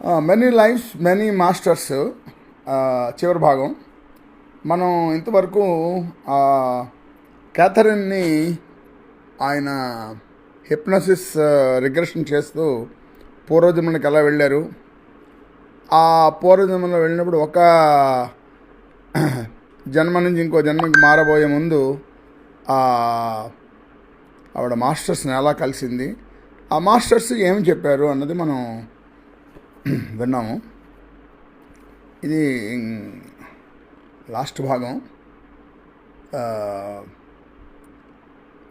Many lifes many masters చివరి భాగం. మనం ఇంతవరకు క్యాథరిన్ని ఆయన హిప్నసిస్ రిగ్రెషన్ చేస్తూ పూర్వజన్మకి ఎలా వెళ్ళారు, ఆ పూర్వజన్మలో వెళ్ళినప్పుడు ఒక జన్మ నుంచి ఇంకో జన్మకి మారబోయే ముందు ఆవిడ మాస్టర్స్ని ఎలా కలిసింది, ఆ మాస్టర్స్ ఏమి చెప్పారు అన్నది మనం విన్నాము. ఇది లాస్ట్ భాగం.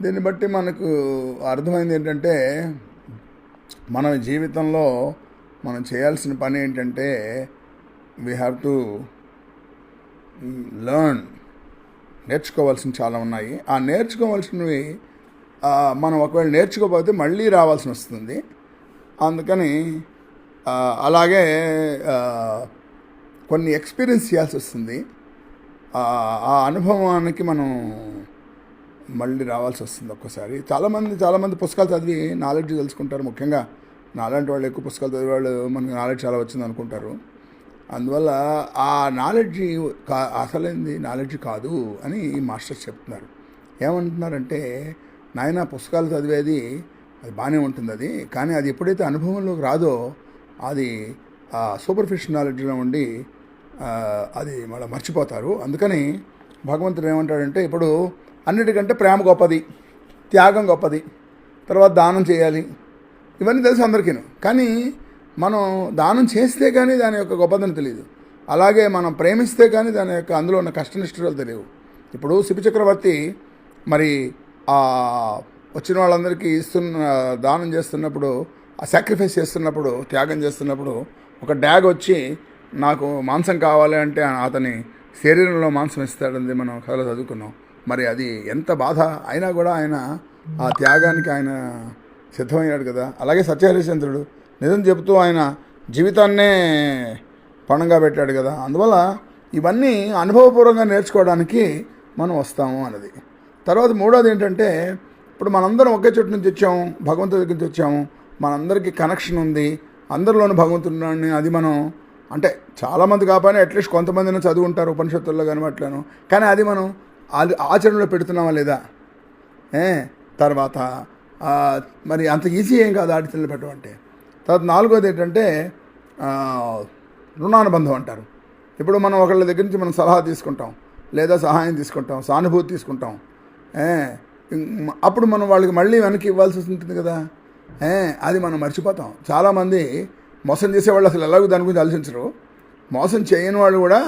దీన్ని బట్టి మనకు అర్థమైంది ఏంటంటే, మన జీవితంలో మనం చేయాల్సిన పని ఏంటంటే, వీ హ్యావ్ టు లెర్న్. నేర్చుకోవాల్సినవి చాలా ఉన్నాయి. ఆ నేర్చుకోవాల్సినవి మనం ఒకవేళ నేర్చుకోకపోతే మళ్ళీ రావాల్సి వస్తుంది. అందుకని అలాగే కొన్ని ఎక్స్పీరియన్స్ చేయాల్సి వస్తుంది. ఆ అనుభవానికి మనం మళ్ళీ రావాల్సి వస్తుంది ఒక్కసారి. చాలామంది పుస్తకాలు చదివి నాలెడ్జ్ తెలుసుకుంటారు. ముఖ్యంగా నాలాంటి వాళ్ళు ఎక్కువ పుస్తకాలు చదివే వాళ్ళు మనకి నాలెడ్జ్ చాలా వచ్చింది అనుకుంటారు. అందువల్ల ఆ నాలెడ్జ్ అసలైంది నాలెడ్జ్ కాదు అని ఈ మాస్టర్స్ చెప్తున్నారు. ఏమంటున్నారంటే, నాయన పుస్తకాలు చదివేది అది బాగానే ఉంటుంది, అది కానీ అది ఎప్పుడైతే అనుభవంలోకి రాదో అది సూపర్ఫిషియల్ నాలెడ్జ్లో ఉండి అది మళ్ళీ మర్చిపోతారు. అందుకని భగవంతుడు ఏమంటాడంటే, ఇప్పుడు అన్నిటికంటే ప్రేమ గొప్పది, త్యాగం గొప్పది, తర్వాత దానం చేయాలి, ఇవన్నీ తెలుసు అందరికీ. కానీ మనం దానం చేస్తే కానీ దాని యొక్క గొప్పదనం తెలియదు. అలాగే మనం ప్రేమిస్తే కానీ దాని యొక్క అందులో ఉన్న కష్టనిష్ఠులు తెలియవు. ఇప్పుడు శిబి చక్రవర్తి మరి వచ్చిన వాళ్ళందరికీ దానం చేస్తున్నప్పుడు, ఆ సాక్రిఫైస్ చేస్తున్నప్పుడు, త్యాగం చేస్తున్నప్పుడు ఒక డ్యాగ్ వచ్చి నాకు మాంసం కావాలి అంటే అతని శరీరంలో మాంసం ఇస్తాడని మనం కథలో చదువుకున్నాం. మరి అది ఎంత బాధ అయినా కూడా ఆయన ఆ త్యాగానికి ఆయన సిద్ధమయ్యాడు కదా. అలాగే సత్యహరిశ్చంద్రుడు నిజం చెబుతూ ఆయన జీవితాన్నే పణంగా పెట్టాడు కదా. అందువల్ల ఇవన్నీ అనుభవపూర్వకంగా నేర్చుకోవడానికి మనం వస్తాము అన్నది. తర్వాత మూడోది ఏంటంటే, ఇప్పుడు మనందరం ఒకే చోటు నుంచి వచ్చాము, భగవంతుడి దగ్గర నుంచి వచ్చాము, మనందరికీ కనెక్షన్ ఉంది, అందరిలోనూ భగవంతుడిని. అది మనం అంటే చాలామంది కాకపోయినా అట్లీస్ట్ కొంతమందిని చదువుంటారు ఉపనిషత్తుల్లో కానీ అట్లను, కానీ అది మనం ఆచరణలో పెడుతున్నామా లేదా. తర్వాత మరి అంత ఈజీ ఏం కాదు ఆచరణలో పెట్టమంటే. తర్వాత నాలుగోది ఏంటంటే రుణానుబంధం అంటారు. ఇప్పుడు మనం ఒకళ్ళ దగ్గర నుంచి మనం సలహా తీసుకుంటాం, లేదా సహాయం తీసుకుంటాం, సానుభూతి తీసుకుంటాం. అప్పుడు మనం వాళ్ళకి మళ్ళీ వెనక్కి ఇవ్వాల్సి ఉంటుంది కదా. అది మనం మర్చిపోతాం. చాలామంది మోసం చేసేవాళ్ళు అసలు ఎలాగో దాని గురించి ఆలోచించరు. మోసం చేయని వాళ్ళు కూడా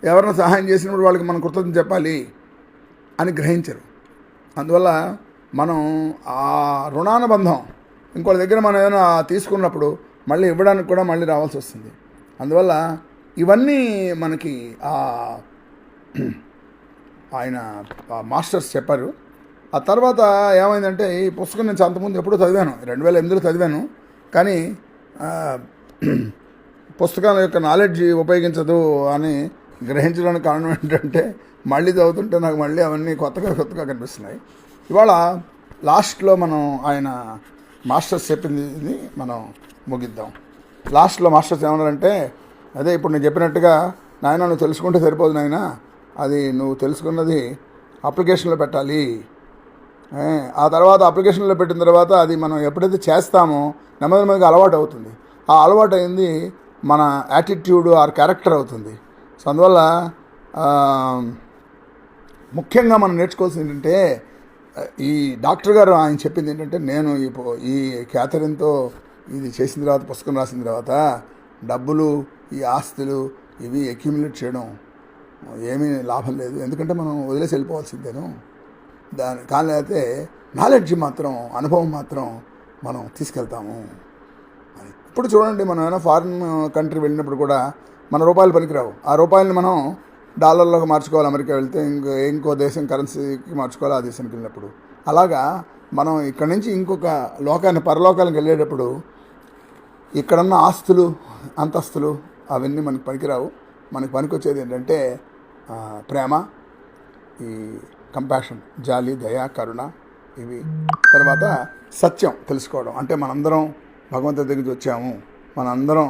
ఎవరైనా సహాయం చేసినప్పుడు వాళ్ళకి మనం కృతజ్ఞత చెప్పాలి అని గ్రహించరు. అందువల్ల మనం ఆ రుణానుబంధం ఇంకోళ్ళ దగ్గర మనం ఏదైనా తీసుకున్నప్పుడు మళ్ళీ ఇవ్వడానికి కూడా మళ్ళీ రావాల్సి వస్తుంది. అందువల్ల ఇవన్నీ మనకి ఆయన మాస్టర్స్ చెప్పారు. ఆ తర్వాత ఏమైందంటే, ఈ పుస్తకం నేను అంతకుముందు ఎప్పుడూ చదివాను, 2008లో చదివాను. కానీ పుస్తకాల యొక్క నాలెడ్జ్ ఉపయోగించదు అని గ్రహించడానికి కారణం ఏంటంటే, మళ్ళీ చదువుతుంటే నాకు మళ్ళీ అవన్నీ కొత్తగా కనిపిస్తున్నాయి. ఇవాళ లాస్ట్లో మనం ఆయన మాస్టర్స్ చెప్పింది మనం ముగిద్దాం. లాస్ట్లో మాస్టర్స్ ఏమన్నారంటే, అదే ఇప్పుడు నేను చెప్పినట్టుగా, నాయన నువ్వు తెలుసుకుంటే సరిపోదు నాయన, అది నువ్వు తెలుసుకున్నది అప్లికేషన్లో పెట్టాలి. ఆ తర్వాత అప్లికేషన్లో పెట్టిన తర్వాత అది మనం ఎప్పుడైతే చేస్తామో నెమ్మదిగా అలవాటు అవుతుంది. ఆ అలవాటు అయింది మన యాటిట్యూడ్ ఆర్ క్యారెక్టర్ అవుతుంది. సో అందువల్ల ముఖ్యంగా మనం నేర్చుకోవాల్సింది ఏంటంటే, ఈ డాక్టర్ గారు ఆయన చెప్పింది ఏంటంటే, నేను ఈ క్యాథరిన్తో ఇది చేసిన తర్వాత, పుస్తకం రాసిన తర్వాత డబ్బులు, ఈ ఆస్తులు ఇవి అక్యుములేట్ చేయడం ఏమీ లాభం లేదు, ఎందుకంటే మనం వదిలేసి వెళ్ళిపోవాల్సిందేను. కానీ అయితే నాలెడ్జ్ మాత్రం, అనుభవం మాత్రం మనం తీసుకెళ్తాము అని. ఇప్పుడు చూడండి, మనం ఏమైనా ఫారిన్ కంట్రీ వెళ్ళినప్పుడు కూడా మన రూపాయలు పనికిరావు. ఆ రూపాయలని మనం డాలర్లోకి మార్చుకోవాలి. అమెరికా వెళ్తే ఇంకో దేశం కరెన్సీకి మార్చుకోవాలి ఆ దేశానికి వెళ్ళినప్పుడు. అలాగా మనం ఇక్కడి నుంచి ఇంకొక పరలోకానికి వెళ్ళేటప్పుడు ఇక్కడున్న ఆస్తులు, అంతస్తులు అవన్నీ మనకి పనికిరావు. మనకి పనికొచ్చేది ఏంటంటే ప్రేమ, ఈ కంపాషన్, జాలి, దయ, కరుణ, ఇవి. తర్వాత సత్యం తెలుసుకోవడం, అంటే మనందరం భగవంతుడి దగ్గరికి వచ్చాము, మనందరం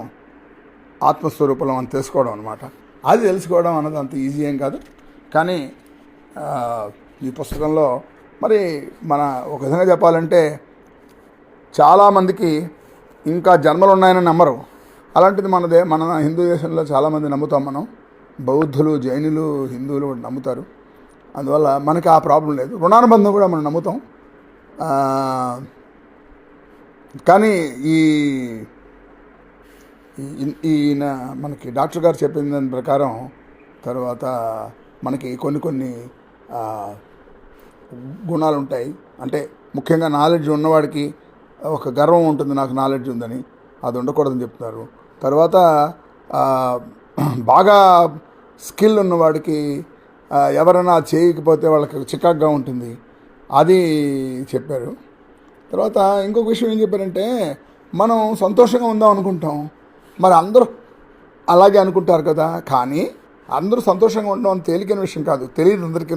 ఆత్మస్వరూపంలో మనం తెలుసుకోవడం అనమాట. అది తెలుసుకోవడం అన్నది అంత ఈజీ ఏం కాదు. కానీ ఈ పుస్తకంలో మరి ఒక విధంగా చెప్పాలంటే చాలామందికి ఇంకా జన్మలు ఉన్నాయని నమ్మరు. అలాంటిది మన హిందూ దేశంలో చాలామంది నమ్ముతాం. మనం బౌద్ధులు, జైనులు, హిందువులు కూడా నమ్ముతారు. అందువల్ల మనకి ఆ ప్రాబ్లం లేదు. రుణానుబంధం కూడా మనం నమ్ముతాం. కానీ ఈయన మనకి డాక్టర్ గారు చెప్పిన దాని ప్రకారం తర్వాత మనకి కొన్ని గుణాలు ఉంటాయి. అంటే ముఖ్యంగా నాలెడ్జ్ ఉన్నవాడికి ఒక గర్వం ఉంటుంది, నాకు నాలెడ్జ్ ఉందని. అది ఉండకూడదని చెప్తున్నారు. తర్వాత బాగా స్కిల్ ఉన్నవాడికి ఎవరైనా చేయకపోతే వాళ్ళకి చికాగ్గా ఉంటుంది, అది చెప్పారు. తర్వాత ఇంకొక విషయం ఏం చెప్పారంటే, మనం సంతోషంగా ఉందాం అనుకుంటాం, మరి అందరూ అలాగే అనుకుంటారు కదా. కానీ అందరూ సంతోషంగా ఉండడం అని తేలికైన విషయం కాదు, తెలియదు అందరికీ.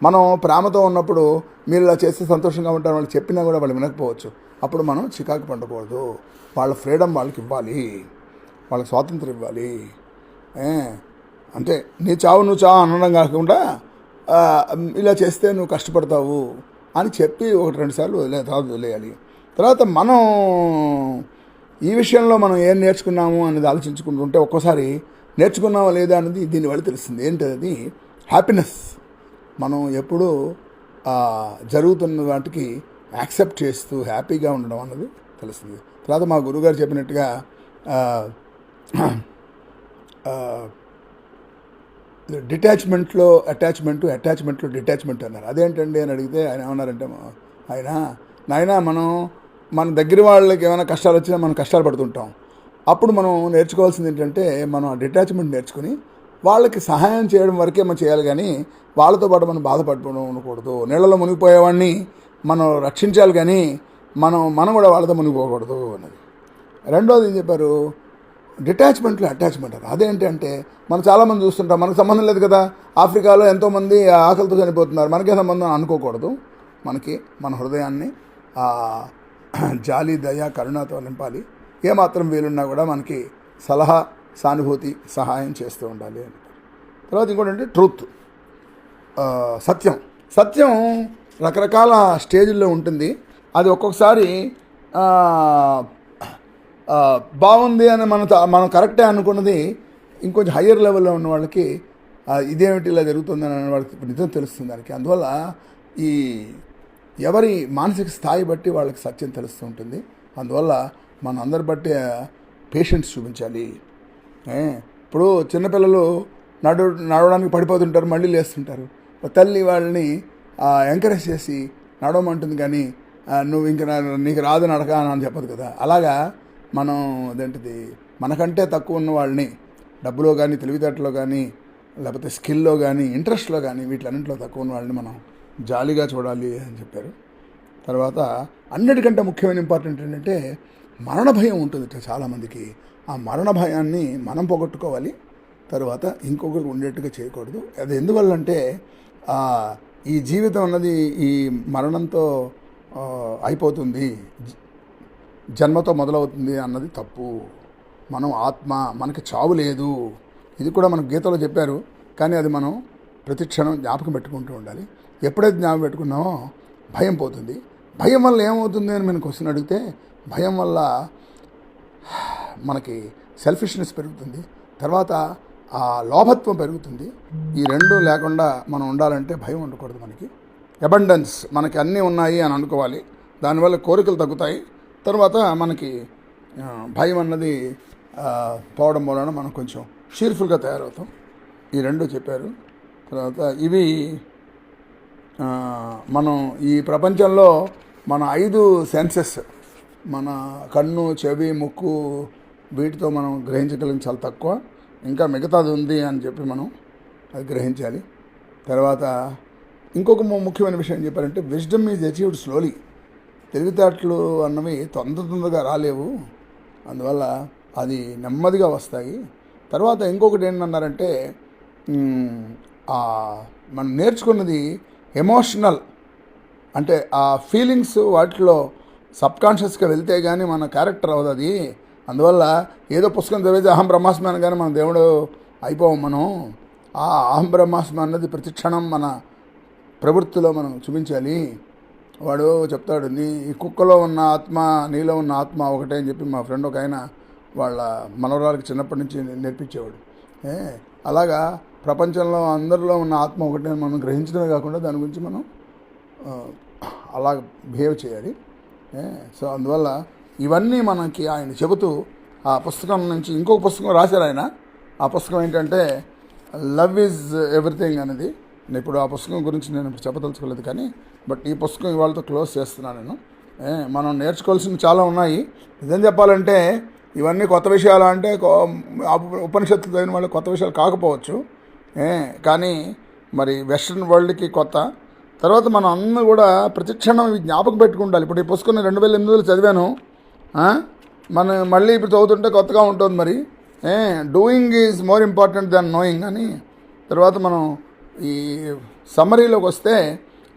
మనం ప్రేమతో ఉన్నప్పుడు మీరు ఇలా చేస్తే సంతోషంగా ఉంటారు వాళ్ళు చెప్పినా కూడా వాళ్ళు వినకపోవచ్చు. అప్పుడు మనం చికాకు పడకూడదు. వాళ్ళ ఫ్రీడమ్ వాళ్ళకి ఇవ్వాలి, వాళ్ళకి స్వాతంత్రం ఇవ్వాలి. అంటే నీ చావు నువ్వు చావు అనడం కాకుండా ఇలా చేస్తే నువ్వు కష్టపడతావు అని చెప్పి 1-2 సార్లు వదిలేయాలి. తర్వాత మనం ఈ విషయంలో మనం ఏం నేర్చుకున్నాము అనేది ఆలోచించుకుంటుంటే ఒక్కోసారి నేర్చుకున్నావా లేదా అనేది దీనివల్ల తెలుస్తుంది. ఏంటది? హ్యాపీనెస్. మనం ఎప్పుడూ జరుగుతున్న వాటికి యాక్సెప్ట్ చేస్తూ హ్యాపీగా ఉండడం అన్నది తెలుస్తుంది. తర్వాత మా గురువుగారు చెప్పినట్టుగా డిటాచ్మెంట్లో అటాచ్మెంట్, అటాచ్మెంట్లో డిటాచ్మెంట్ అన్నారు. అదేంటండి అని అడిగితే ఆయన ఏమన్నారంటే, నాయన మన దగ్గర వాళ్ళకి ఏమైనా కష్టాలు వచ్చినా మనం కష్టాలు పడుతుంటాం. అప్పుడు మనం నేర్చుకోవాల్సింది ఏంటంటే, మనం డిటాచ్మెంట్ నేర్చుకుని వాళ్ళకి సహాయం చేయడం వరకే మనం చేయాలి, కానీ వాళ్ళతో పాటు మనం బాధపడడం ఉండకూడదు. నీళ్ళలో మునిగిపోయేవాడిని మనం రక్షించాలి, కానీ మనం కూడా వాళ్ళతో మునిగిపోకూడదు అన్నది. రెండోది ఏం చెప్పారు? డిటాచ్మెంట్లో అటాచ్మెంట్ అని. అదేంటి అంటే, మనం చాలామంది చూస్తుంటాం, మనకు సంబంధం లేదు కదా, ఆఫ్రికాలో ఎంతోమంది ఆకలితో చనిపోతున్నారు, మనకే సంబంధం అనుకోకూడదు. మన హృదయాన్ని జాలి, దయ, కరుణతో నింపాలి. ఏమాత్రం వీలున్నా కూడా మనకి సలహా, సానుభూతి, సహాయం చేస్తూ ఉండాలి అని. తర్వాత ఇంకోటి అంటే ట్రూత్, సత్యం రకరకాల స్టేజ్ల్లో ఉంటుంది. అది ఒక్కొక్కసారి బాగుంది అని మనం కరెక్టే అనుకున్నది ఇంకొంచెం హయ్యర్ లెవెల్లో ఉన్న వాళ్ళకి ఇదేమిటి ఇలా జరుగుతుందని అనే వాళ్ళకి నిజం తెలుస్తుంది దానికి. అందువల్ల ఎవరి మానసిక స్థాయి బట్టి వాళ్ళకి సత్యం తెలుస్తూ ఉంటుంది. అందువల్ల మన అందరి బట్టి పేషెన్స్ చూపించాలి. ఇప్పుడు చిన్నపిల్లలు నడవడానికి పడిపోతుంటారు, మళ్ళీ లేస్తుంటారు. తల్లి వాళ్ళని ఎంకరేజ్ చేసి నడవమంటుంది, కానీ నువ్వు ఇంకా నీకు రాదు నడక అని చెప్పదు కదా. అలాగా మనం అదేంటిది, మనకంటే తక్కువ ఉన్న వాళ్ళని డబ్బులో కానీ, తెలివితేటలో కానీ, లేకపోతే స్కిల్లో కానీ, ఇంట్రెస్ట్లో కానీ, వీటిలన్నింటిలో తక్కువ ఉన్న వాళ్ళని మనం జాలిగా చూడాలి అని చెప్పారు. తర్వాత అన్నిటికంటే ముఖ్యమైన ఇంపార్టెంట్ ఏంటంటే, మరణ భయం ఉంటుంది చాలామందికి. ఆ మరణ భయాన్ని మనం పోగొట్టుకోవాలి. తర్వాత ఇంకొకరికి ఉండేట్టుగా చేయకూడదు. అది ఎందువల్లంటే, ఈ జీవితం అన్నది ఈ మరణంతో అయిపోతుంది, జన్మతో మొదలవుతుంది అన్నది తప్పు. మనం ఆత్మ, మనకి చావు లేదు. ఇది కూడా మనకు గీతలో చెప్పారు. కానీ అది మనం ప్రతి క్షణం జ్ఞాపకం పెట్టుకుంటూ ఉండాలి. ఎప్పుడైతే జ్ఞాపకం పెట్టుకున్నామో భయం పోతుంది. భయం వల్ల ఏమవుతుంది అని మనం క్వశ్చన్ అడిగితే, భయం వల్ల మనకి సెల్ఫిష్నెస్ పెరుగుతుంది. తర్వాత ఆ లోభత్వం పెరుగుతుంది. ఈ రెండు లేకుండా మనం ఉండాలంటే భయం ఉండకూడదు. మనకి అబండెన్స్, మనకి అన్నీ ఉన్నాయి అని అనుకోవాలి. దానివల్ల కోరికలు తగ్గుతాయి. తర్వాత మనకి భయం అన్నది పోవడం వలన మనం కొంచెం షీర్ఫుల్గా తయారవుతాం. ఈ రెండు చెప్పారు. తర్వాత ఇవి మనం ఈ ప్రపంచంలో మన 5 సెన్సెస్, మన కన్ను, చెవి, ముక్కు, వీటితో మనం గ్రహించగలిగిన చాలా తక్కువ. ఇంకా మిగతాది ఉంది అని చెప్పి మనం అది గ్రహించాలి. తర్వాత ఇంకొక ముఖ్యమైన విషయం చెప్పారంటే, విజ్డమ్ ఈజ్ అచీవ్డ్ స్లోలీ. తెలివితేటలు అన్నవి తొందరగా రాలేవు, అందువల్ల అది నెమ్మదిగా వస్తాయి. తర్వాత ఇంకొకటి ఏంటన్నారంటే, మనం నేర్చుకున్నది ఎమోషనల్, అంటే ఆ ఫీలింగ్స్ వాటిలో సబ్కాన్షియస్గా వెళ్తే కానీ మన క్యారెక్టర్ అవ్వదు. అందువల్ల ఏదో పుస్తకం చదివితే అహం బ్రహ్మాస్మి అనగానే మన దేవుడు అయిపోవం మనం. ఆ అహం బ్రహ్మాస్మి అన్నది ప్రతి క్షణం మన ప్రవృత్తిలో మనం చూపించాలి. వాడు చెప్తాడు, నీ ఈ కుక్కలో ఉన్న ఆత్మ నీలో ఉన్న ఆత్మ ఒకటే అని చెప్పి మా ఫ్రెండ్ ఒక ఆయన వాళ్ళ మనవరాలకి చిన్నప్పటి నుంచి నేర్పించేవాడు. అలాగా ప్రపంచంలో అందరిలో ఉన్న ఆత్మ ఒకటే మనం గ్రహించడమే కాకుండా దాని గురించి మనం అలా బిహేవ్ చేయాలి. సో అందువల్ల ఇవన్నీ మనకి ఆయన చెబుతూ ఆ పుస్తకం నుంచి ఇంకొక పుస్తకం రాశారు ఆయన. ఆ పుస్తకం ఏంటంటే లవ్ ఈజ్ ఎవ్రీథింగ్ అనేది. ఇప్పుడు ఆ పుస్తకం గురించి నేను ఇప్పుడు చెప్పదలుచుకోలేదు, కానీ బట్ ఈ పుస్తకం ఇవాళతో క్లోజ్ చేస్తున్నాను నేను. మనం నేర్చుకోవాల్సినవి చాలా ఉన్నాయి. నిజం చెప్పాలంటే ఇవన్నీ కొత్త విషయాలు అంటే ఉపనిషత్తులు చదివిన వాళ్ళు కొత్త విషయాలు కాకపోవచ్చు, కానీ మరి వెస్ట్రన్ వరల్డ్కి కొత్త. తర్వాత మనం అన్నీ కూడా ప్రతిక్షణం ఇవి జ్ఞాపకం పెట్టుకుంటాలి. ఇప్పుడు ఈ పుస్తకం 2008లో చదివాను, మనం మళ్ళీ ఇప్పుడు చదువుతుంటే కొత్తగా ఉంటుంది. మరి doing is more important than knowing అని. తర్వాత మనం ఈ సమ్మరీలోకి వస్తే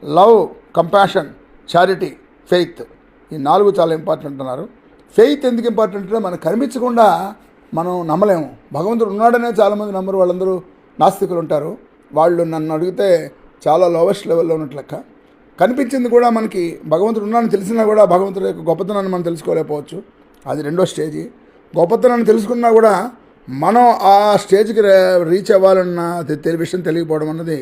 లవ్, కంపాషన్, చారిటీ, ఫెయిత్, ఈ 4 చాలా ఇంపార్టెంట్ అన్నారు. ఫెయిత్ ఎందుకు ఇంపార్టెంట్ అంటే మనకు కనిపించకుండా మనం నమ్మలేము. భగవంతుడు ఉన్నాడనే చాలామంది నమ్మరు, వాళ్ళందరూ నాస్తికులు ఉంటారు. వాళ్ళు నన్ను అడిగితే చాలా లోవెస్ట్ లెవెల్లో ఉన్నట్లు లెక్క. కనిపించింది కూడా మనకి భగవంతుడు ఉన్నాడని తెలిసినా కూడా భగవంతుడి యొక్క గొప్పతనాన్ని మనం తెలుసుకోలేకపోవచ్చు. అది రెండో స్టేజీ. గొప్పతనాన్ని తెలుసుకున్నా కూడా మనం ఆ స్టేజ్కి రీచ్ అవ్వాలన్న విషయం తెలియకపోవడం అన్నది,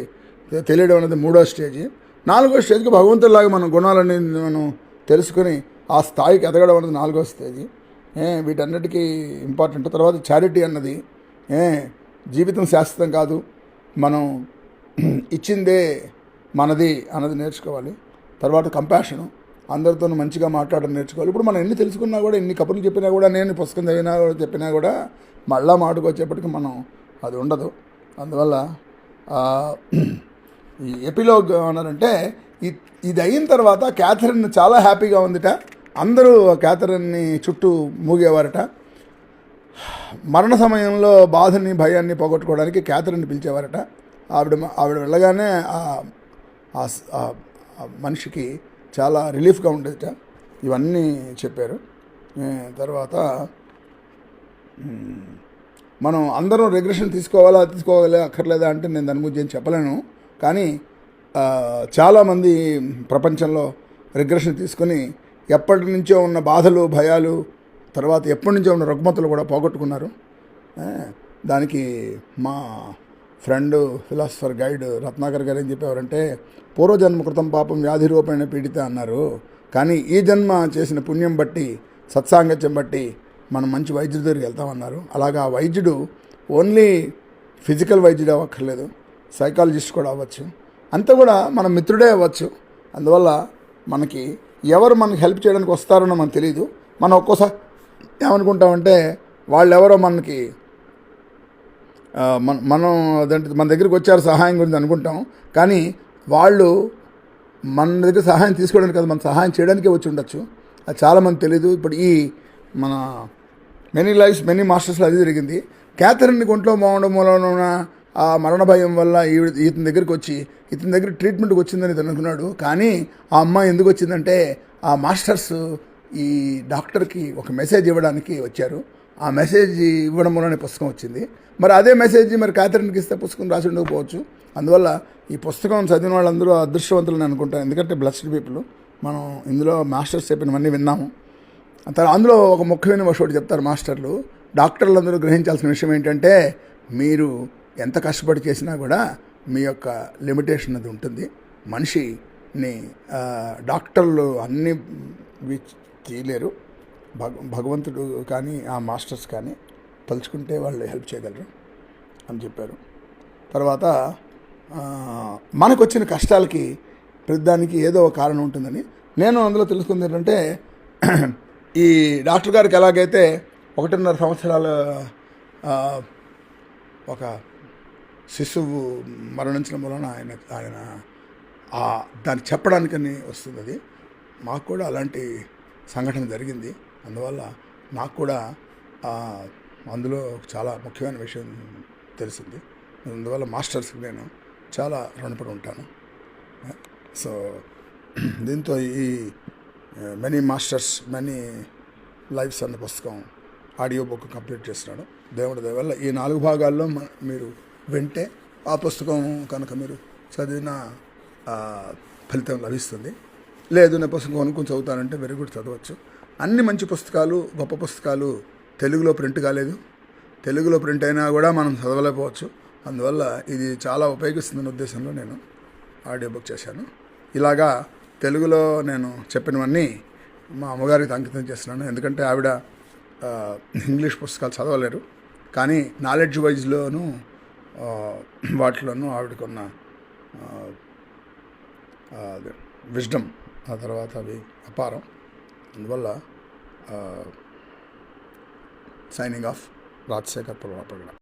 తెలియడం అన్నది మూడో స్టేజీ. 4వ స్టేజ్కి భగవంతుడిలాగా మన గుణాలన్నీ మనం తెలుసుకుని ఆ స్థాయికి ఎదగడం అన్నది 4వ స్టేజీ. వీటన్నిటికీ ఇంపార్టెంట్. తర్వాత చారిటీ అన్నది, జీవితం శాశ్వతం కాదు, మనం ఇచ్చిందే మనది అన్నది నేర్చుకోవాలి. తర్వాత కంపాషను, అందరితో మంచిగా మాట్లాడడం నేర్చుకోవాలి. ఇప్పుడు మనం ఎన్ని తెలుసుకున్నా కూడా, ఎన్ని కబుర్లు చెప్పినా కూడా, నేను పుస్తకం చదివినా కూడా చెప్పినా కూడా మళ్ళా మాటకొచ్చేప్పటికి మనం అది ఉండదు. అందువల్ల ఈ ఎపిలోగ్ అన్నారంటే ఇది అయిన తర్వాత క్యాథరిన్ చాలా హ్యాపీగా ఉందిట. అందరూ క్యాథరిన్ని చుట్టూ మూగేవారట. మరణ సమయంలో బాధని భయాన్ని పోగొట్టుకోవడానికి క్యాథరిన్ని పిలిచేవారట. ఆవిడ వెళ్ళగానే ఆ మనిషికి చాలా రిలీఫ్గా ఉండేదట. ఇవన్నీ చెప్పారు. తర్వాత మనం అందరం రిగ్రెషన్ తీసుకోవాలా అక్కర్లేదా అంటే నేను దాని గురించి ఏం చెప్పలేను, కానీ చాలామంది ప్రపంచంలో రిగ్రెషన్ తీసుకొని ఎప్పటి నుంచో ఉన్న బాధలు, భయాలు, తర్వాత ఎప్పటి నుంచో ఉన్న రుగ్మతలు కూడా పోగొట్టుకున్నారు. దానికి మా ఫ్రెండ్ ఫిలాసఫర్ గైడ్ రత్నాకర్ గారు ఏం చెప్పేవారంటే, పూర్వజన్మ కృతం పాపం వ్యాధి రూపేణ పీడిత అన్నారు, కానీ ఈ జన్మ చేసిన పుణ్యం బట్టి, సత్సాంగత్యం బట్టి మనం మంచి వైద్యుడి దగ్గరికి వెళ్తామన్నారు. అలాగా వైద్యుడు ఓన్లీ ఫిజికల్ వైద్యుడు అవ్వక్కర్లేదు, సైకాలజిస్ట్ కూడా అవ్వచ్చు, అంతా కూడా మన మిత్రుడే అవ్వచ్చు. అందువల్ల మనకి ఎవరు మనకి హెల్ప్ చేయడానికి వస్తారో మనకు తెలియదు. మనం ఒక్కోసారి ఏమనుకుంటామంటే వాళ్ళెవరో మనకి మనం అదంటే మన దగ్గరికి వచ్చారు సహాయం గురించి అనుకుంటాం, కానీ వాళ్ళు మన దగ్గర సహాయం తీసుకోవడానికి కాదు, మన సహాయం చేయడానికే వచ్చి ఉండొచ్చు. అది చాలామంది తెలీదు. ఇప్పుడు ఈ మన మెనీ లైఫ్స్ మెనీ మాస్టర్స్లో అది జరిగింది. క్యాథరిన్ ఒంట్లో బాగుండడం మూలన ఆ మరణ భయం వల్ల ఇతని దగ్గరికి వచ్చి ఇతని దగ్గర ట్రీట్మెంట్కి వచ్చిందని ఇతను అనుకున్నాడు. కానీ ఆ అమ్మాయి ఎందుకు వచ్చిందంటే ఆ మాస్టర్స్ ఈ డాక్టర్కి ఒక మెసేజ్ ఇవ్వడానికి వచ్చారు. ఆ మెసేజ్ ఇవ్వడం వల్లనే పుస్తకం వచ్చింది. మరి అదే మెసేజ్ మరి క్యాథరిన్కి ఇస్తే పుస్తకం రాసి ఉండకపోవచ్చు. అందువల్ల ఈ పుస్తకం చదివిన వాళ్ళందరూ అదృష్టవంతులని అనుకుంటాను, ఎందుకంటే బ్లెస్డ్ పీపుల్. మనం ఇందులో మాస్టర్స్ చెప్పినవన్నీ విన్నాము. అందులో ఒక ముఖ్యమైన ఒకటి చెప్తారు మాస్టర్లు. డాక్టర్లు అందరూ గ్రహించాల్సిన విషయం ఏంటంటే, మీరు ఎంత కష్టపడి చేసినా కూడా మీ యొక్క లిమిటేషన్ అది ఉంటుంది. మనిషిని డాక్టర్లు అన్నీ చేయలేరు, భగవంతుడు కానీ ఆ మాస్టర్స్ కానీ తలుచుకుంటే వాళ్ళు హెల్ప్ చేయగలరు అని చెప్పారు. తర్వాత మనకు వచ్చిన కష్టాలకి ప్రతిదానికి ఏదో ఒక కారణం ఉంటుందని నేను అందులో తెలుసుకుంది ఏంటంటే, ఈ డాక్టర్ గారికి ఎలాగైతే 1.5 సంవత్సరాల ఒక శిశువు మరణించడం వలన ఆయన దాన్ని చెప్పడానికని వస్తుంది. అది మాకు కూడా అలాంటి సంఘటన జరిగింది. అందువల్ల నాకు కూడా అందులో చాలా ముఖ్యమైన విషయం తెలిసింది. అందువల్ల మాస్టర్స్కి నేను చాలా రుణపడి ఉంటాను. సో దీంతో ఈ మెనీ మాస్టర్స్ మెనీ లైఫ్స్ అన్న పుస్తకం ఆడియో బుక్ కంప్లీట్ చేస్తున్నాను. దేవుడి దయ వల్ల ఈ 4 భాగాల్లో మీరు వింటే ఆ పుస్తకం కనుక మీరు చదివిన ఫలితం లభిస్తుంది. లేదు నేను పుస్తకం కొనుక్కొని చదువుతానంటే వెరీ గుడ్, చదవచ్చు. అన్ని మంచి పుస్తకాలు, గొప్ప పుస్తకాలు తెలుగులో ప్రింట్ కాలేదు. తెలుగులో ప్రింట్ అయినా కూడా మనం చదవలేకపోవచ్చు. అందువల్ల ఇది చాలా ఉపయోగిస్తుందనే ఉద్దేశంలో నేను ఆడియో బుక్ చేశాను. ఇలాగా తెలుగులో నేను చెప్పినవన్నీ మా అమ్మగారికి అంకితం చేస్తున్నాను. ఎందుకంటే ఆవిడ ఇంగ్లీష్ పుస్తకాలు చదవలేరు, కానీ నాలెడ్జ్ వైజ్లోనూ వాటిలోనూ ఆవిడకున్న విజ్డమ్, ఆ తర్వాత అవి అపారం. అందువల్ల సైనింగ్ ఆఫ్, రాజశేఖర్ పుల్లప్రగడ.